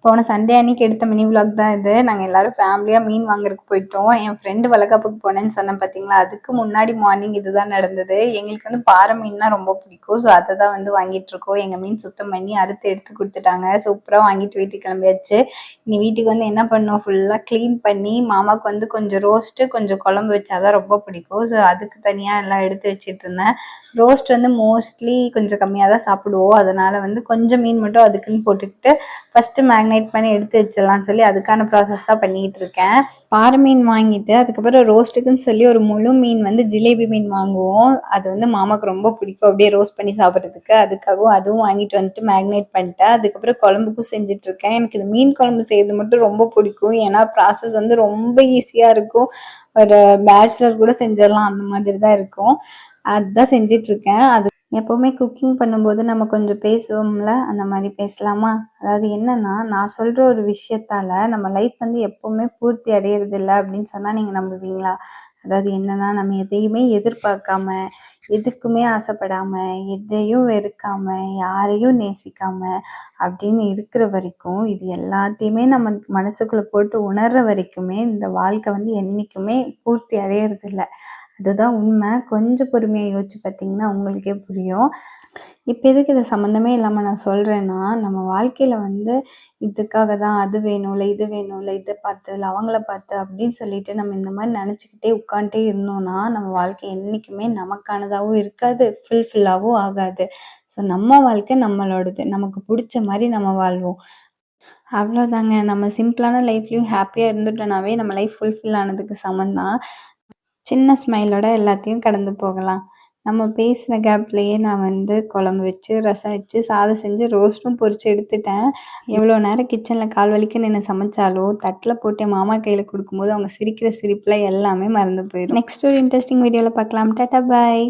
போன சண்டே அன்னைக்கு எடுத்த மினி விலாக் தான் இது. நாங்கள் எல்லாரும் ஃபேமிலியாக மீன் வாங்குறதுக்கு போயிட்டோம். என் ஃப்ரெண்டு வளகாப்புக்கு போனேன்னு சொன்னேன் பார்த்தீங்களா, அதுக்கு முன்னாடி மார்னிங் இதுதான் நடந்தது. எங்களுக்கு வந்து பாறை மீன்னா ரொம்ப பிடிக்கும். ஸோ அதை தான் வந்து வாங்கிட்டு இருக்கோம். எங்கள் மீன் சுத்தம் பண்ணி அறுத்து எடுத்து கொடுத்துட்டாங்க. சூப்பராக வாங்கிட்டு வீட்டுக்கு கிளம்பியாச்சு. இனி வீட்டுக்கு வந்து என்ன பண்ணோம், ஃபுல்லாக க்ளீன் பண்ணி மாமாவுக்கு வந்து கொஞ்சம் ரோஸ்ட்டு கொஞ்சம் குழம்பு வச்சாதான் ரொம்ப பிடிக்கும். ஸோ அதுக்கு தனியாக எல்லாம் எடுத்து வச்சுட்டு இருந்தேன். ரோஸ்ட் வந்து மோஸ்ட்லி கொஞ்சம் கம்மியாக தான் சாப்பிடுவோம். அதனால் வந்து கொஞ்சம் மீன் மட்டும் அதுக்குன்னு போட்டுக்கிட்டு ஃபஸ்ட்டு மேக்னேட் பண்ணி எடுத்து வச்சிடலாம்னு சொல்லி அதுக்கான ப்ராசஸ் தான் பண்ணிக்கிட்டு இருக்கேன். பாறை மீன் வாங்கிட்டு அதுக்கப்புறம் ரோஸ்ட்டுக்குன்னு சொல்லி ஒரு முழு மீன் வந்து ஜிலேபி மீன் வாங்குவோம். அது வந்து மாமாவுக்கு ரொம்ப பிடிக்கும் அப்படியே ரோஸ்ட் பண்ணி சாப்பிட்றதுக்கு. அதுக்காகவும் அதுவும் வாங்கிட்டு வந்துட்டு மேக்னேட் பண்ணிட்டேன். அதுக்கப்புறம் குழம்புக்கும் செஞ்சிட்ருக்கேன். எனக்கு இந்த மீன் குழம்பு செய்யறது மட்டும் ரொம்ப பிடிக்கும். ஏன்னா ப்ராசஸ் வந்து ரொம்ப ஈஸியாக இருக்கும். ஒரு பேச்சுலர் கூட செஞ்சிடலாம் அந்த மாதிரி தான் இருக்கும். அதுதான் செஞ்சிட்ருக்கேன். அது எப்போவுமே குக்கிங் பண்ணும்போது நம்ம கொஞ்சம் பேசுவோம்ல, அந்த மாதிரி பேசலாமா? அதாவது என்னன்னா, நான் சொல்கிற ஒரு விஷயத்தால் நம்ம லைஃப் வந்து எப்போவுமே பூர்த்தி அடையிறதில்ல அப்படின்னு சொன்னால் நீங்கள் நம்புவீங்களா? அதாவது என்னன்னா, நம்ம எதையுமே எதிர்பார்க்காம, எதுக்குமே ஆசைப்படாம, எதையும் வெறுக்காம, யாரையும் நேசிக்காம அப்படின்னு இருக்கிற வரைக்கும், இது எல்லாத்தையுமே நம்ம மனசுக்குள்ளே போட்டு உணர்ற வரைக்குமே இந்த வாழ்க்கை வந்து என்றைக்குமே பூர்த்தி அடையிறதில்ல. அதுதான் உண்மை. கொஞ்சம் பொறுமையாக யோசிச்சு பார்த்தீங்கன்னா உங்களுக்கே புரியும். இப்போ எதுக்கு இதை சம்மந்தமே இல்லாமல் நான் சொல்கிறேன்னா, நம்ம வாழ்க்கையில் வந்து இதுக்காக தான் அது வேணும்ல, இது வேணும்ல, இதை பார்த்து இல்லை அவங்கள பார்த்து அப்படின்னு சொல்லிட்டு நம்ம இந்த மாதிரி நினச்சிக்கிட்டே உட்காந்துட்டே இருந்தோம்னா நம்ம வாழ்க்கை என்றைக்குமே நமக்கானதாகவும் இருக்காது, ஃபுல்ஃபில்லாகவும் ஆகாது. ஸோ நம்ம வாழ்க்கை நம்மளோடது, நமக்கு பிடிச்ச மாதிரி நம்ம வாழ்வோம். அவ்வளோதாங்க. நம்ம சிம்பிளான லைஃப்லேயும் ஹாப்பியாக இருந்துட்டோம்னாவே நம்ம லைஃப் ஃபுல்ஃபில் ஆனதுக்கு சமம் தான். சின்ன ஸ்மைலோட எல்லாத்தையும் கடந்து போகலாம். நம்ம பேசின கேப்லேயே நான் வந்து குழம்பு வச்சு, ரசம் வச்சு, சாதம் செஞ்சு, ரோஸ்ட்டும் பொரிச்சு எடுத்துட்டேன். எவ்வளோ நேரம் கிச்சனில் கால் வலிக்க நின்று சமைச்சாலும் தட்டில் போட்டு மாமா கையில் கொடுக்கும்போது அவங்க சிரிக்கிற சிரிப்பில் எல்லாமே மறந்து போயிடும். நெக்ஸ்ட் ஒரு இன்ட்ரெஸ்டிங் வீடியோவில் பார்க்கலாம். டாட்டா பாய்.